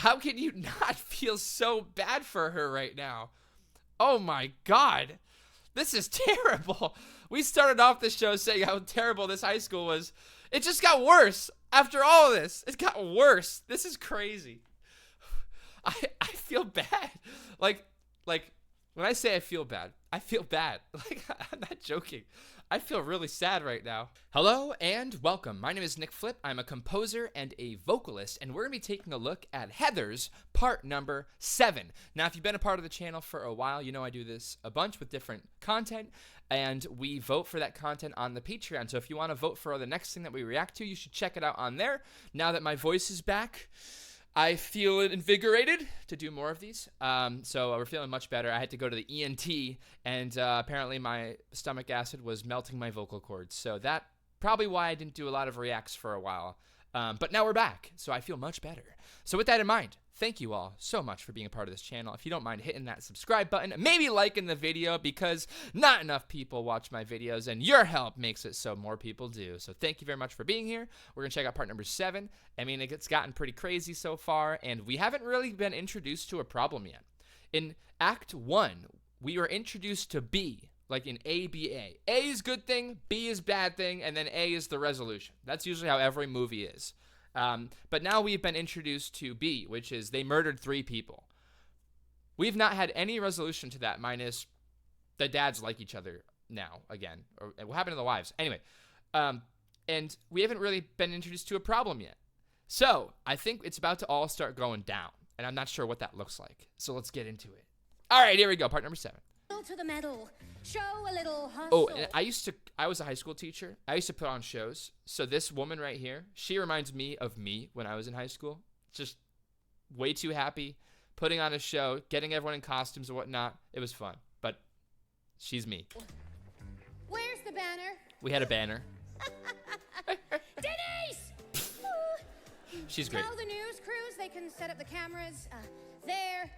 How can you not feel so bad for her right now? Oh my God. This is terrible. We started off the show saying how terrible this high school was. It just got worse. After all of this, it got worse. This is crazy. I feel bad. Like when I say I feel bad. Like, I'm not joking. I feel really sad right now. Hello and welcome. My name is Nick Flip. I'm a composer and a vocalist, and we're going to be taking a look at Heather's part number 7. Now, if you've been a part of the channel for a while, you know I do this a bunch with different content, and we vote for that content on the Patreon. So if you want to vote for the next thing that we react to, you should check it out on there. Now that my voice is back, I feel invigorated to do more of these. So we're feeling much better. I had to go to the ENT, and apparently my stomach acid was melting my vocal cords. So that probably why I didn't do a lot of reacts for a while. But now we're back, so I feel much better. So with that in mind, thank you all so much for being a part of this channel. If you don't mind hitting that subscribe button, maybe liking the video, because not enough people watch my videos, and your help makes it so more people do. So thank you very much for being here. We're going to check out part number 7. I mean, it's gotten pretty crazy so far, and we haven't really been introduced to a problem yet. In Act 1, we were introduced to B, like in A, B, A. A is good thing, B is bad thing, and then A is the resolution. That's usually how every movie is. But now we've been introduced to B, which is they murdered 3 people. We've not had any resolution to that, minus the dads like each other now, again. Or what happened to the wives? Anyway, and we haven't really been introduced to a problem yet. So I think it's about to all start going down, and I'm not sure what that looks like. So let's get into it. All right, here we go, part number 7. To the medal. Show a little hustle. Oh, and I was a high school teacher. I used to put on shows. So this woman right here, she reminds me of me when I was in high school. Just way too happy, putting on a show, getting everyone in costumes and whatnot. It was fun, but she's me. Where's the banner? We had a banner. Denise! She's great. Tell the news crews they can set up the cameras there,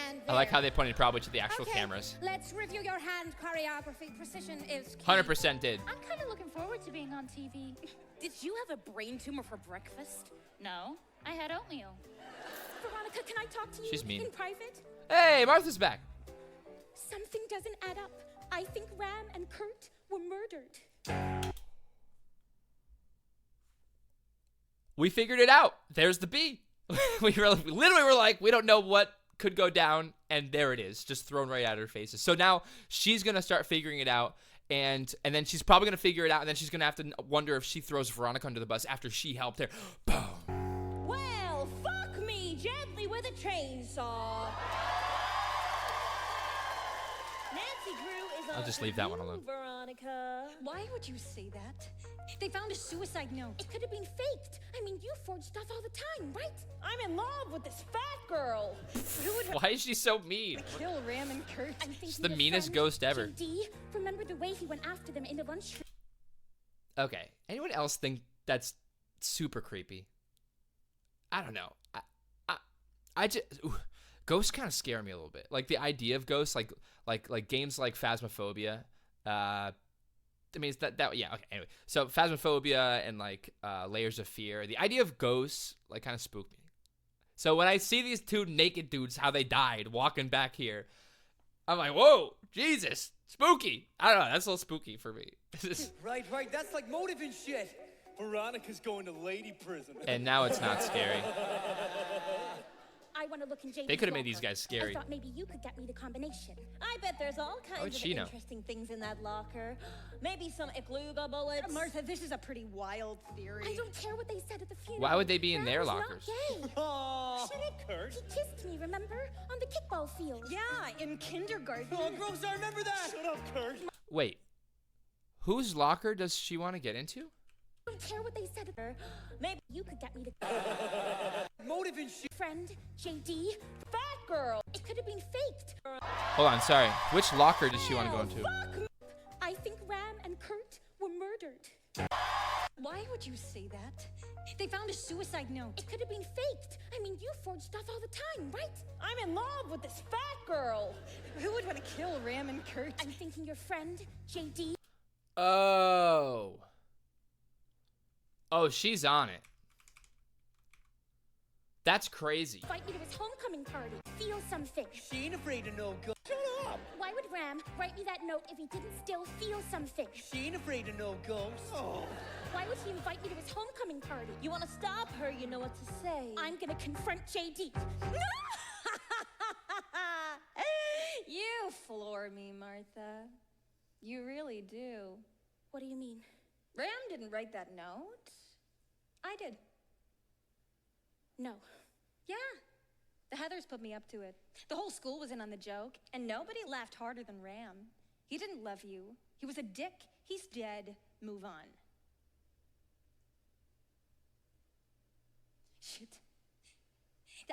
and there. I like how they pointed probably to the actual Okay, cameras. let's review your hand choreography. Precision is key. 100% did. I'm kind of looking forward to being on TV. Did you have a brain tumor for breakfast? No, I had oatmeal. Veronica, can I talk to you She's mean. in private? Hey, Martha's back. Something doesn't add up. I think Ram and Kurt were murdered. We figured it out. There's the B. We literally were like, we don't know what could go down, and there it is, just thrown right at her faces. So now she's gonna start figuring it out, and then she's probably gonna figure it out, and then she's gonna have to wonder if she throws Veronica under the bus after she helped her. Boom. Well, fuck me gently with a chainsaw. Nancy Drew is I'll just leave that one alone. Veronica. Why would you say that? They found a suicide note. It could have been faked. I mean, you forge stuff all the time, right? I'm in love with this fat girl. Who would Why is she so mean? Kill Ram and Kurt. I'm thinking She's the your meanest friend, ghost ever. JD, remember the way he went after them in the lunch? Okay. Anyone else think that's super creepy? I don't know. I just ghosts kind of scare me a little bit. Like the idea of ghosts, like games like Phasmophobia. I mean, it's that yeah. Okay. Anyway, so Phasmophobia and like Layers of Fear. The idea of ghosts like kind of spook me. So when I see these 2 naked dudes, how they died, walking back here, I'm like, whoa, Jesus, spooky. I don't know. That's a little spooky for me. Right. That's like motive and shit. Veronica's going to lady prison. And now it's not scary. I want to look in JD's They could have made these locker. guys scary. I thought maybe you could get me the combination. I bet there's all kinds would of she know? interesting things in that locker. Maybe some Ecluga bullets. Martha, this is a pretty wild theory. I don't care what they said at the funeral. Why would they be in their Ram was lockers? Not gay. Oh, shut up, Kurt. He kissed me, remember? On the kickball field. Yeah, in kindergarten. Oh, gross, I remember that. Shut up, Kurt. Wait, whose locker does she want to get into? I don't care what they said. Maybe you could get me the Motive and shit. friend, JD. Fat girl. It could have been faked. Hold on, sorry. Which locker does she want to go into? I think Ram and Kurt were murdered. Why would you say that? They found a suicide note. It could have been faked. I mean, you forge stuff all the time, right? I'm in love with this fat girl. Who would want to kill Ram and Kurt? I'm thinking your friend, JD. Oh, she's on it. That's crazy. Invite me to his homecoming party. Feel something. She ain't afraid of no ghosts. Shut up! Why would Ram write me that note if he didn't still feel something? She ain't afraid of no ghosts. Oh. Why would he invite me to his homecoming party? You want to stop her, you know what to say. I'm gonna confront JD. You floor me, Martha. You really do. What do you mean? Ram didn't write that note. I did. No. Yeah. The Heathers put me up to it. The whole school was in on the joke, and nobody laughed harder than Ram. He didn't love you. He was a dick. He's dead. Move on. Shit.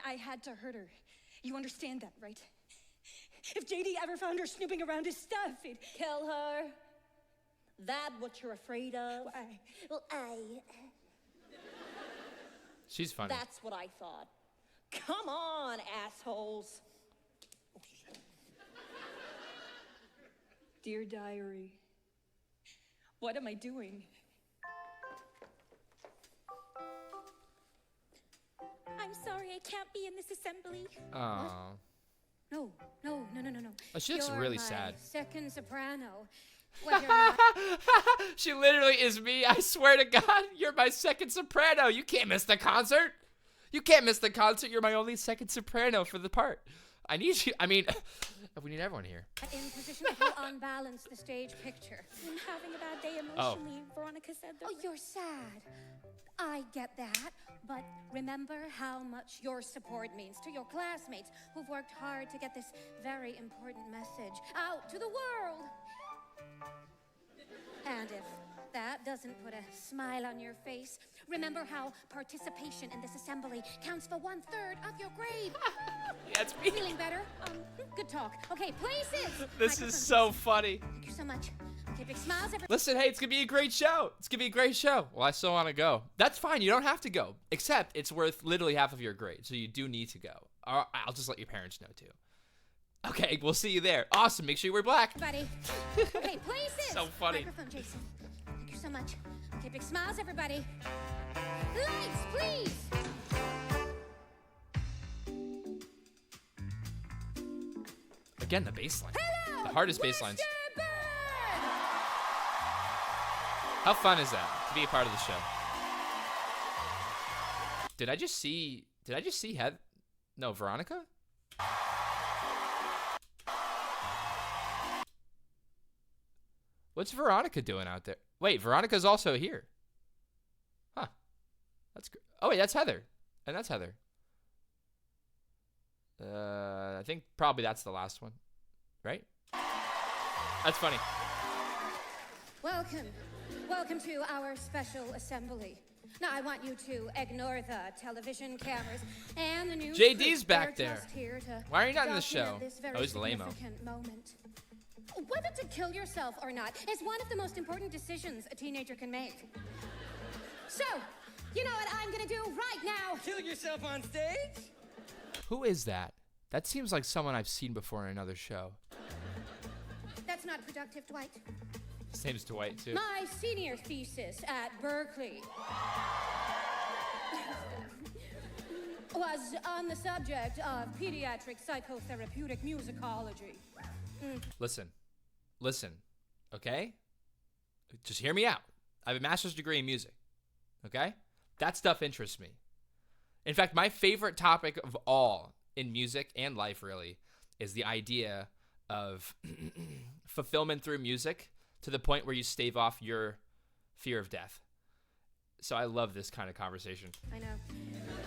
I had to hurt her. You understand that, right? If JD ever found her snooping around his stuff, he'd Kill her. That what you're afraid of? Well, She's funny. That's what I thought. Come on, assholes. Dear diary, what am I doing? I'm sorry I can't be in this assembly. Oh. No. Oh, she looks You're really my sad. second soprano. Well, you're not. She literally is me. I swear to God, you're my second soprano. You can't miss the concert. You can't miss the concert. You're my only second soprano for the part. I need you. I mean, we need everyone here. In position to help unbalance the stage picture. I'm having a bad day emotionally. Veronica said that. Oh, you're sad. I get that, but remember how much your support means to your classmates who've worked hard to get this very important message out to the world. And if that doesn't put a smile on your face, remember how participation in this assembly counts for 1/3 of your grade. That's me. Feeling better? Good talk. Okay, places. This is so funny. Thank you so much. Okay, big smiles, everybody. Listen, hey, it's gonna be a great show. It's gonna be a great show. Well, I still want to go. That's fine. You don't have to go. Except it's worth literally half of your grade, so you do need to go. Or I'll just let your parents know too. Okay, we'll see you there. Awesome. Make sure you wear black. Everybody. Okay, places. So funny. Microphone, Jason. Thank you so much. Okay, big smiles, everybody. Lights, please. Again, the bass line. Hello, The hardest bass lines. Westerberg! How fun is that to be a part of the show? Did I just see Heath? No, Veronica? What's Veronica doing out there? Wait, Veronica's also here. Huh. That's good. Oh, wait, that's Heather. And that's Heather. I think probably that's the last one. Right? That's funny. Welcome to our special assembly. Now, I want you to ignore the television cameras and the news. JD's crew. back They're there. just here to Why are you not in the document show? this very Oh, he's lame-o. significant moment. Whether to kill yourself or not is one of the most important decisions a teenager can make. So, you know what I'm gonna do right now? Kill yourself on stage? Who is that? That seems like someone I've seen before in another show. That's not productive, Dwight. His name's Dwight, too. My senior thesis at Berkeley was on the subject of pediatric psychotherapeutic musicology. Listen, okay? Just hear me out. I have a master's degree in music, okay? That stuff interests me. In fact, my favorite topic of all in music and life, really, is the idea of fulfillment through music to the point where you stave off your fear of death. So I love this kind of conversation. I know.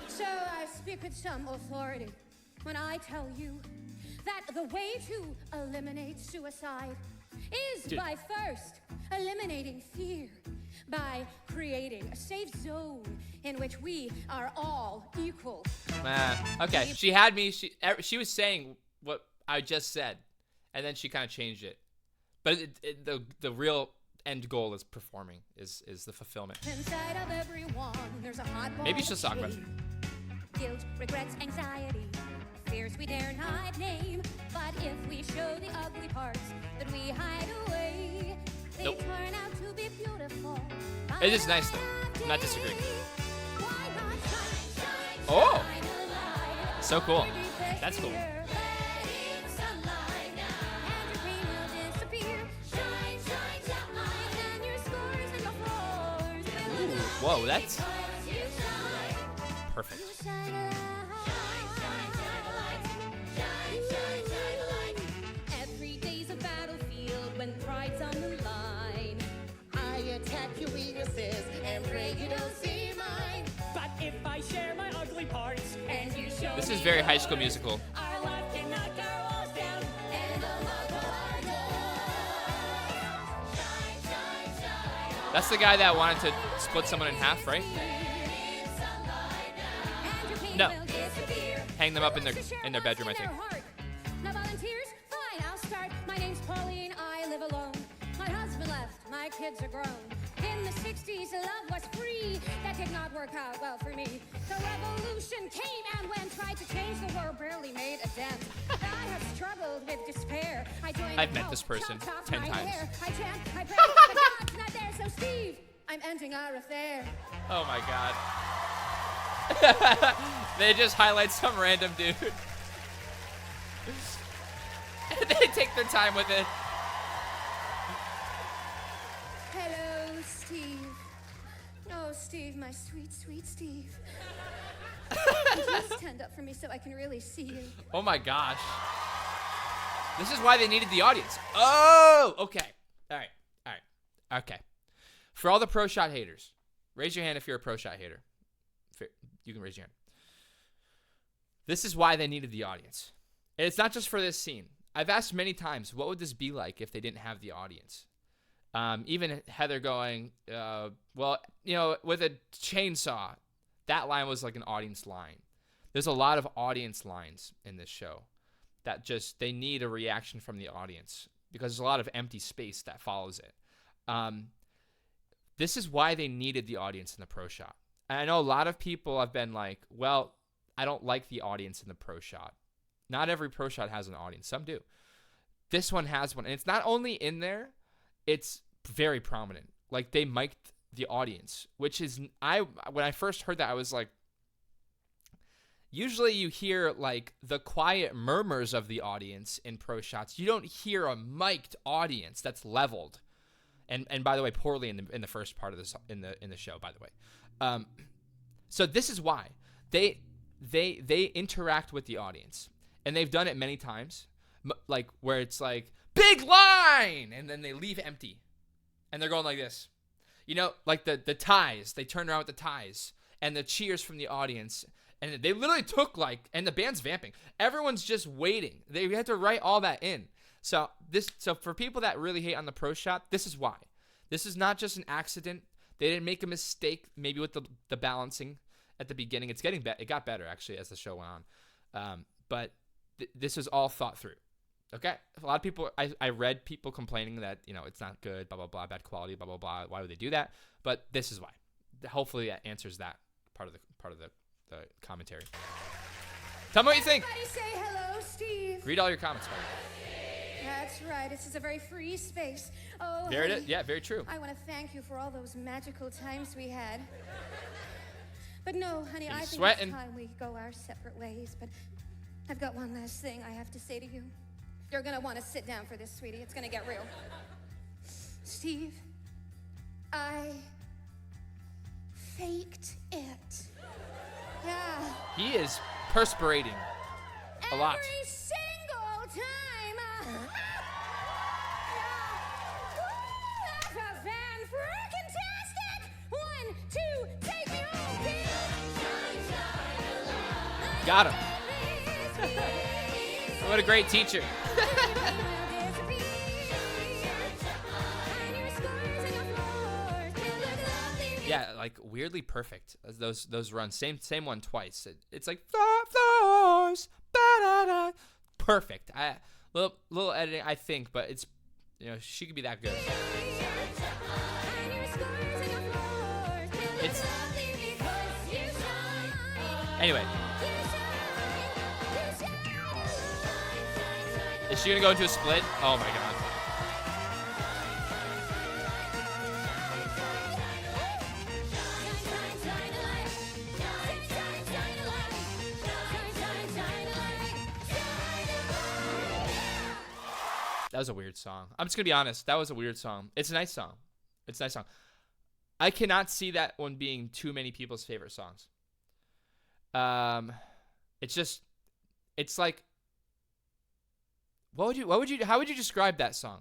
So I speak with some authority when I tell you that the way to eliminate suicide is by first eliminating fear, by creating a safe zone in which we are all equal. Okay, she had me. She was saying what I just said, and then she kind of changed it. But the real end goal is performing, is the fulfillment. Inside of everyone, there's a hot ball. Maybe she'll talk about it. Guilt, regrets, anxiety, fears we dare not name. But if we show the ugly parts that we hide away, they turn out to be beautiful. It is nice though. I'm not disagreeing. Why not shine, shine, Oh! shine a So cool. That's cool. Ooh, whoa, that's perfect. Every day's a battlefield when pride's on the line. I attack your weaknesses and pray you don't see mine. But if I share my ugly parts and you show This me is very your High School worth, Musical. our love can knock our walls down and unlock all our doors. That's the guy that wanted to split someone in half, right? No. Hang them up in their bedroom, I think. Now volunteers? Fine, I'll start. My name's Pauline, I live alone. My husband left, my kids are grown. In the 60s, love was free. That did not work out well for me. The revolution came and went, tried to change the world, barely made a dent. I have struggled with despair. I joined I've the met this cult, person chopped off 10 my times. hair. I chant, I pray, but God's not there. So Steve, I'm ending our affair. Oh my god. They just highlight some random dude. And they take their time with it. Hello, Steve. Oh, Steve, my sweet, sweet Steve. Please stand up for me so I can really see you. Oh my gosh. This is why they needed the audience. Oh, okay. All right. Okay. For all the pro shot haters, raise your hand if you're a pro shot hater. You can raise your hand. This is why they needed the audience. And it's not just for this scene. I've asked many times, what would this be like if they didn't have the audience? Even Heather going, well, with a chainsaw. That line was like an audience line. There's a lot of audience lines in this show that just, they need a reaction from the audience because there's a lot of empty space that follows it. This is why they needed the audience in the pro shot. And I know a lot of people have been like, well, I don't like the audience in the pro shot. Not every pro shot has an audience. Some do. This one has one. And it's not only in there, it's very prominent. Like, they mic'd the audience, which is, when I first heard that, I was like, usually you hear, like, the quiet murmurs of the audience in pro shots. You don't hear a mic'd audience that's leveled. And by the way, poorly in the first part of this, in the show, by the way. So this is why they interact with the audience, and they've done it many times, like where it's like big line, and then they leave empty, and they're going like this, like the ties. They turn around with the ties and the cheers from the audience, and they literally took and the band's vamping. Everyone's just waiting. They had to write all that in. So for people that really hate on the pro shot, this is why. This is not just an accident. They didn't make a mistake maybe with the balancing at the beginning. It's getting better. It got better actually as the show went on. But this is all thought through. Okay? A lot of people, I read people complaining that, it's not good, blah, blah, blah, bad quality, blah, blah, blah. Why would they do that? But this is why. Hopefully that answers that part of the commentary. Tell me what you think. Everybody say hello, Steve. Read all your comments, by the way. That's right. This is a very free space. Oh, There it honey, is. Yeah, very true. I want to thank you for all those magical times we had. But no, honey, I think sweating. it's time we go our separate ways. But I've got one last thing I have to say to you. You're going to want to sit down for this, sweetie. It's going to get real. Steve, I faked it. Yeah. He is perspirating a lot. Every single time. That's fan-freaking-tastic. 1, 2, take me home, kid. Got him. What a great teacher. Yeah, like weirdly perfect. Those runs. Same one twice. It's like floors. Ba-da-da. Perfect. Little editing, I think, but it's she could be that good. It's anyway. Is she gonna go into a split? Oh my god. That was a weird song. I'm just gonna be honest. That was a weird song. It's a nice song. It's a nice song. I cannot see that one being too many people's favorite songs. It's like, how would you describe that song?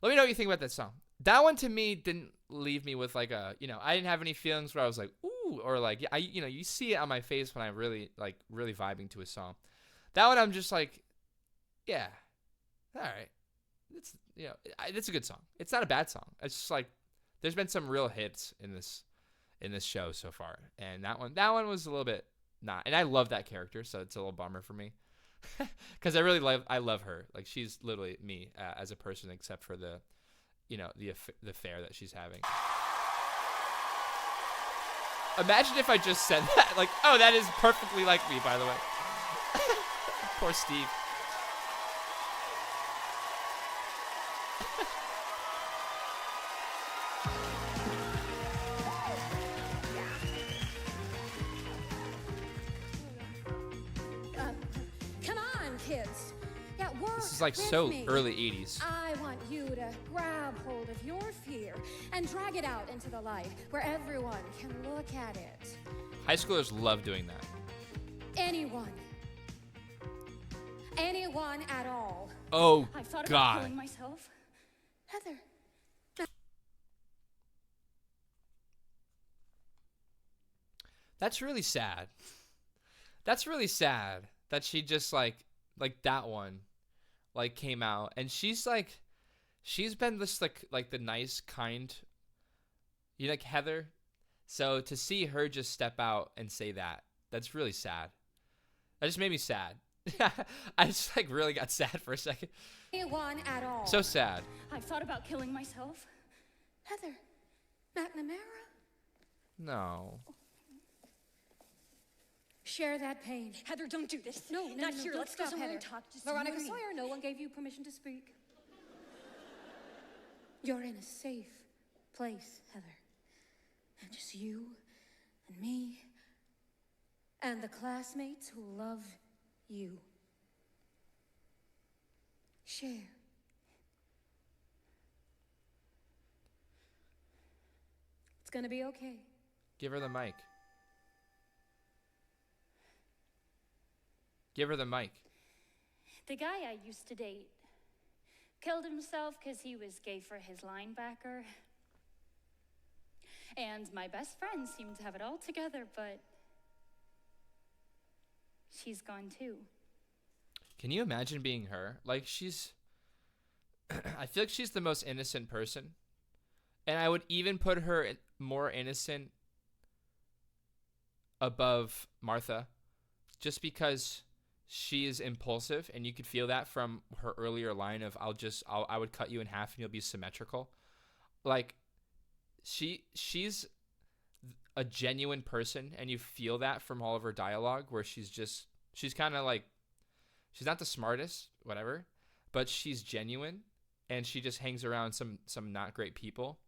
Let me know what you think about that song. That one to me didn't leave me with like I didn't have any feelings where I was like, ooh, or like, you see it on my face when I'm really vibing to a song. That one I'm just like, yeah, all right. It's a good song. It's not a bad song. It's just like, there's been some real hits in this show so far, and that one was a little bit not. And I love that character, so it's a little bummer for me, because I love her. Like, she's literally me as a person, except for the affair that she's having. Imagine if I just said that. Like, oh, that is perfectly like me, by the way. Poor Steve. Come on, kids. Yeah, work This is like with so me. early 80s. I want you to grab hold of your fear and drag it out into the light where everyone can look at it. High schoolers love doing that. Anyone at all. Oh, I've thought about God. killing myself. Heather. That's really sad. That's really sad that she just like that one like came out, and she's been this like the nice, kind, like Heather. So to see her just step out and say that's really sad. That just made me sad. I just like really got sad for a second. Anyone at all. So sad. I've thought about killing myself. Heather. McNamara. No. Share that pain. Heather, don't do this. No, not here. don't Let's go stop, somewhere Heather. and talk. Just Veronica you and me. Sawyer, no one gave you permission to speak. You're in a safe place, Heather. And just you and me and the classmates who love you. Share. It's gonna be okay. Give her the mic. Give her the mic. The guy I used to date killed himself because he was gay for his linebacker. And my best friend seemed to have it all together, but she's gone too. Can you imagine being her? Like, I feel like she's the most innocent person. And I would even put her more innocent above Martha, just because she is impulsive, and you could feel that from her earlier line of I would cut you in half and you'll be symmetrical. Like, she's a genuine person, and you feel that from all of her dialogue, where she's kind of like, she's not the smartest, whatever, but she's genuine, and she just hangs around some not great people.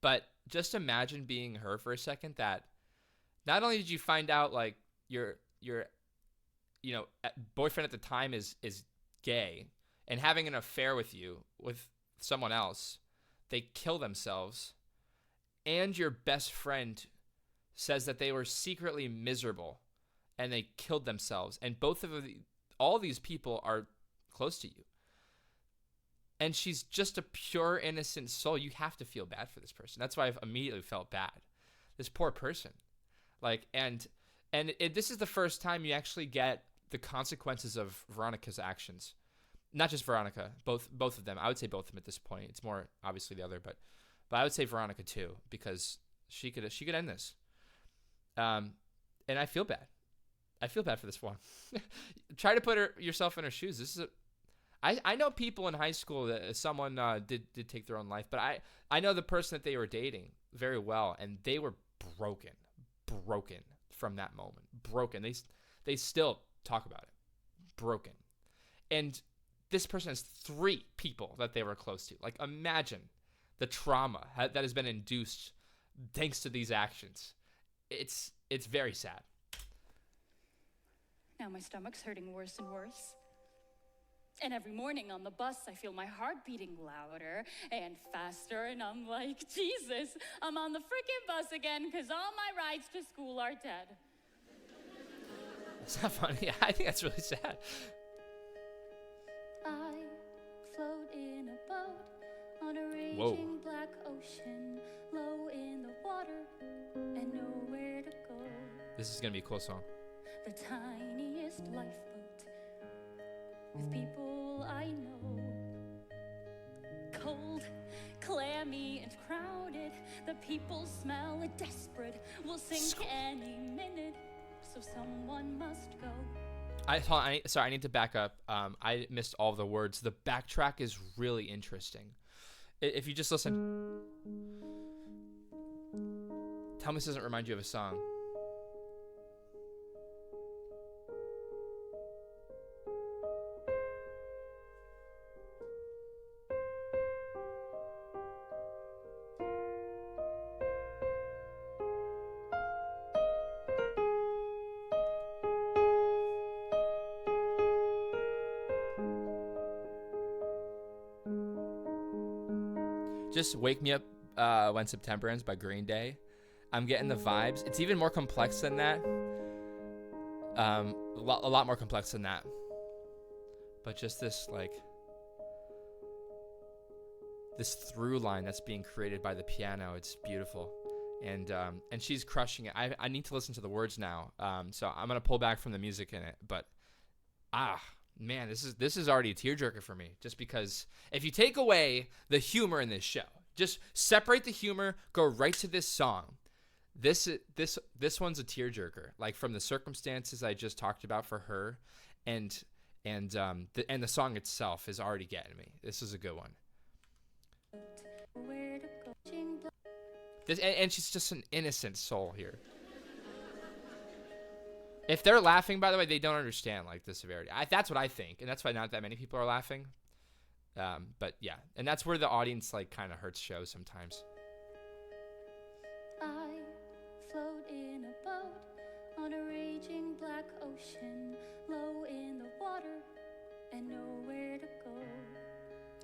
But just imagine being her for a second, that not only did you find out like your boyfriend at the time is gay and having an affair with you with someone else, they kill themselves, and your best friend says that they were secretly miserable and they killed themselves, and all these people are close to you, and she's just a pure innocent soul. You have to feel bad for this person. That's why I've immediately felt bad. This poor person. Like, and this is the first time you actually get the consequences of Veronica's actions. Not just Veronica, both of them. I would say both of them at this point. It's more obviously the other, but I would say Veronica too, because she could end this. And I feel bad. I feel bad for this one. Try to put yourself in her shoes. I know people in high school that someone did take their own life, but I know the person that they were dating very well, and they were broken from that moment. Broken. They still talk about it. Broken. And this person has 3 people that they were close to. Like, imagine the trauma that has been induced thanks to these actions. It's very sad. Now my stomach's hurting worse and worse. And every morning on the bus, I feel my heart beating louder and faster, and I'm like, Jesus, I'm on the freaking bus again, because all my rides to school are dead. It's not funny. I think that's really sad. I float in a boat on a raging Whoa. black ocean, low in the water, and nowhere to go. This is going to be a cool song. The tiniest lifeboat with people I know. Cold, clammy, and crowded. The people smell desperate. Will sink any minute, so someone must go. I need to back up. I missed all the words. The backtrack is really interesting. If you just listen, tell me this doesn't remind you of a song. Just Wake Me Up When September Ends by Green Day. I'm getting the vibes. It's even more complex than that. A lot more complex than that. But just this, like, this through line that's being created by the piano. It's beautiful. And she's crushing it. I need to listen to the words now. So I'm going to pull back from the music in it. But, man, this is already a tearjerker for me. Just because if you take away the humor in this show, just separate the humor, go right to this song. This one's a tearjerker. Like from the circumstances I just talked about for her, and the song itself is already getting me. This is a good one. And she's just an innocent soul here. If they're laughing, by the way, they don't understand like the severity. That's what I think, and that's why not that many people are laughing. But yeah, and that's where the audience like kind of hurts shows sometimes. I float in a boat on a raging black ocean, low in the water and nowhere to go.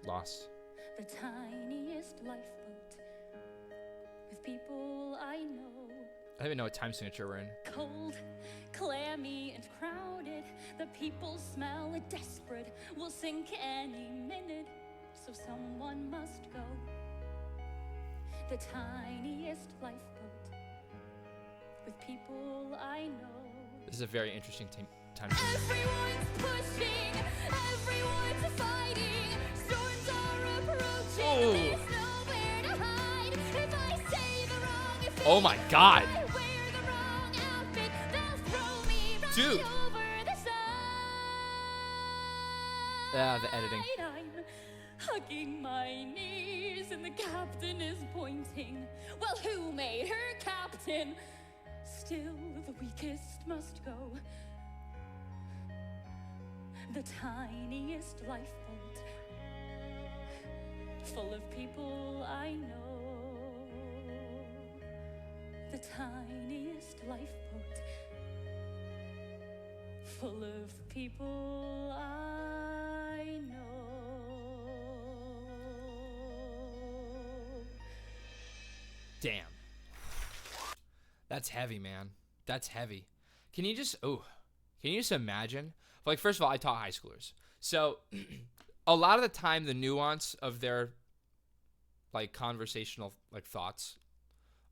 Lost. The tiniest lifeboat with people I know. I don't even know what time signature we're in. Cold, clammy, and crowded. The people smell desperate. Will sink any minute, so someone must go. The tiniest lifeboat with people I know. This is a very interesting time. Everyone's pushing, everyone's fighting. Storms are approaching. Oh. There's nowhere to hide. If I say the wrong thing, Oh my God. I wear the wrong outfit, they'll throw me right Dude. over the side. The editing. I'm hugging my knees and the captain is pointing. Well, who made her captain? Still, the weakest must go. The tiniest lifeboat, full of people I know. The tiniest lifeboat, full of people I know. Damn. That's heavy, man. That's heavy. Can you just imagine? Like, first of all, I taught high schoolers. So a lot of the time, the nuance of their, like, conversational, like, thoughts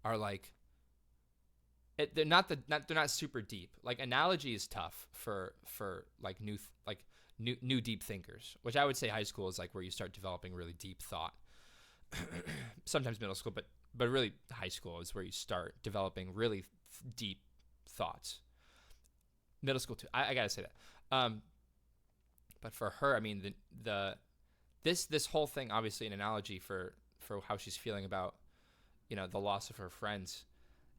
are, like, they're not super deep. Like, analogy is tough for like, new deep thinkers, which I would say high school is, like, where you start developing really deep thought. Sometimes middle school, but really high school is where you start developing really deep thoughts. Middle school too. I gotta say that. But for her, I mean, this whole thing, obviously an analogy for how she's feeling about, you know, the loss of her friends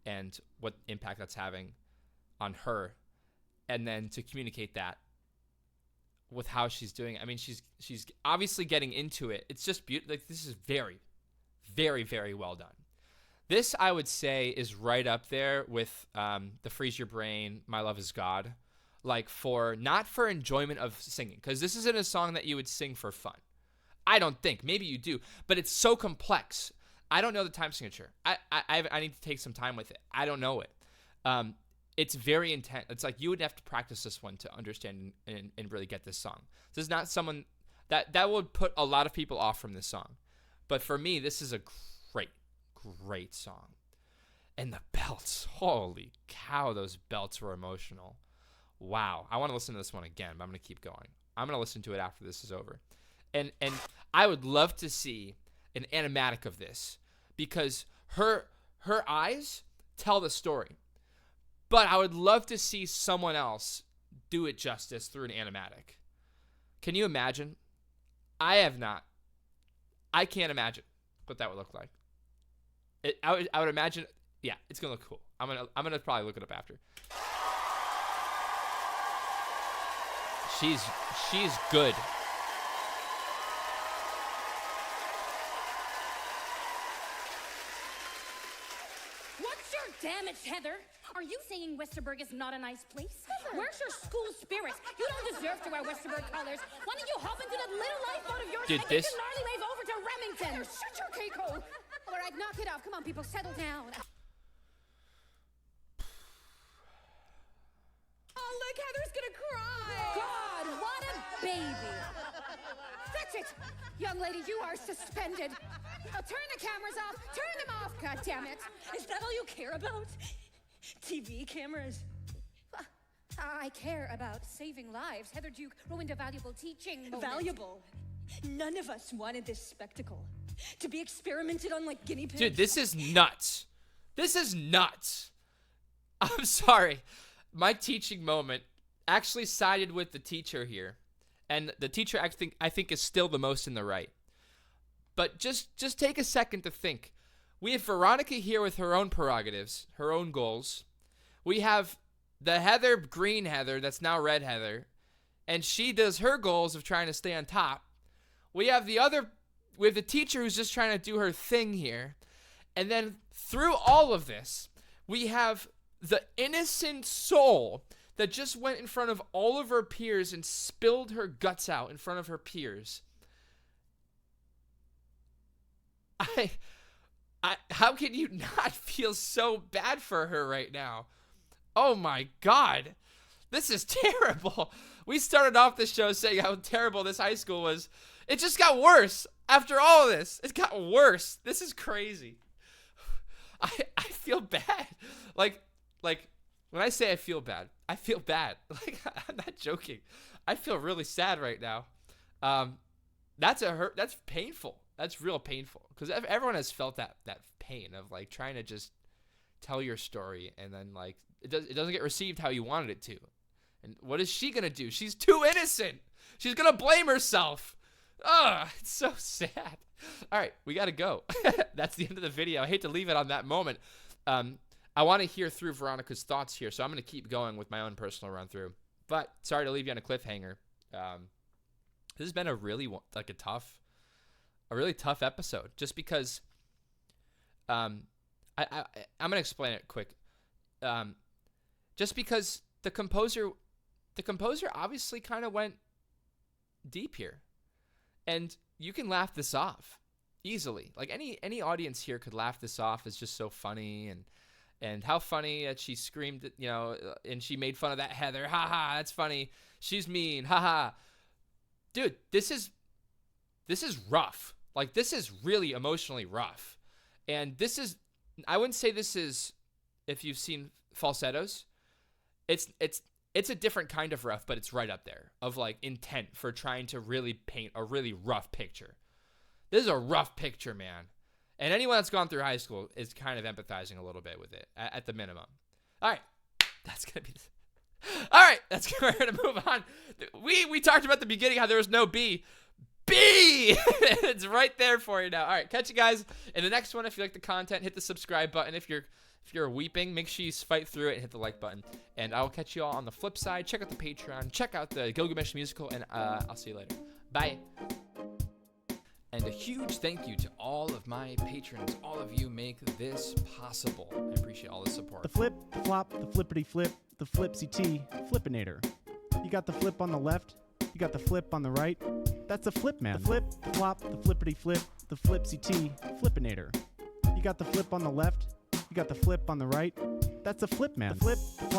and what impact that's having on her, and then to communicate that with how she's doing. I mean, she's obviously getting into it. It's just beautiful. Like, this is very, very, very well done. This, I would say, is right up there with the Freeze Your Brain, My Love Is God. like not for enjoyment of singing, because this isn't a song that you would sing for fun. I don't think. Maybe you do, but it's so complex. I don't know the time signature. I need to take some time with it. I don't know it. It's very intense. It's like you would have to practice this one to understand and really get this song. This is not someone that would put a lot of people off from this song. But for me, this is a great song. And the belts, holy cow, those belts were emotional. Wow. I want to listen to this one again, but I'm going to keep going. I'm going to listen to it after this is over. And I would love to see an animatic of this, because her eyes tell the story. But I would love to see someone else do it justice through an animatic. Can you imagine? I can't imagine what that would look like. I would imagine, yeah, it's gonna look cool. I'm gonna probably look it up after. She's good. What's your damage, Heather? Are you saying Westerberg is not a nice place? Heather. Where's your school spirit? You don't deserve to wear Westerberg colors. Why don't you hop into that little lifeboat of yours and take the gnarly wave over to Remington? Heather, shut your cake hole. All right, knock it off. Come on, people, settle down. Oh, look, Heather's gonna cry. God, what a baby. That's it. Young lady, you are suspended. Now turn the cameras off. Turn them off, God damn it. Is that all you care about? TV cameras? I care about saving lives. Heather Duke ruined a valuable teaching moment. Valuable? None of us wanted this spectacle to be experimented on like guinea pigs. Dude, this is nuts. This is nuts. I'm sorry. My teaching moment actually sided with the teacher here. And the teacher, I think is still the most in the right. But just take a second to think. We have Veronica here with her own prerogatives, her own goals. We have the Heather, green Heather, that's now red Heather. And she does her goals of trying to stay on top. We have the teacher who's just trying to do her thing here. And then through all of this, we have the innocent soul that just went in front of all of her peers and spilled her guts out in front of her peers. How can you not feel so bad for her right now? Oh my God. This is terrible. We started off the show saying how terrible this high school was. It just got worse after all of this. It got worse. This is crazy. I feel bad. Like when I say I feel bad. Like, I'm not joking. I feel really sad right now. That's painful. That's real painful, because everyone has felt that pain of like trying to just tell your story and then like it doesn't get received how you wanted it to. And what is she gonna do? She's too innocent. She's gonna blame herself. Ugh, it's so sad. All right, we gotta go. That's the end of the video. I hate to leave it on that moment. I want to hear through Veronica's thoughts here, so I'm gonna keep going with my own personal run through. But sorry to leave you on a cliffhanger. This has been a really tough episode, just because I'm gonna explain it quick. Just because the composer obviously kind of went deep here, and you can laugh this off easily. Like any audience here could laugh this off as just so funny, and how funny that she screamed, and she made fun of that Heather. Ha ha, that's funny. She's mean. Ha ha. Dude, this is rough. Like, this is really emotionally rough. And I wouldn't say this is, if you've seen falsettos, it's a different kind of rough, but it's right up there of like intent for trying to really paint a really rough picture. This is a rough picture, man. And anyone that's gone through high school is kind of empathizing a little bit with it at the minimum. All right. That's going to be all right. We're going to move on. We talked about the beginning how there was no B. It's right there for you now. All right, catch you guys in the next one. If you like the content, hit the subscribe button. If you're weeping, make sure you fight through it and hit the like button. And I'll catch you all on the flip side. Check out the Patreon. Check out the Gilgamesh musical, and I'll see you later. Bye. And a huge thank you to all of my patrons. All of you make this possible. I appreciate all the support. The flip, the flop, the flippity flip, the flipsy T, Flippinator. You got the flip on the left, you got the flip on the right. That's a flip, man. The flip, the flop, the flippity flip, the flipsy T, Flippinator. You got the flip on the left, you got the flip on the right. That's a flip, man. The flip, the flop.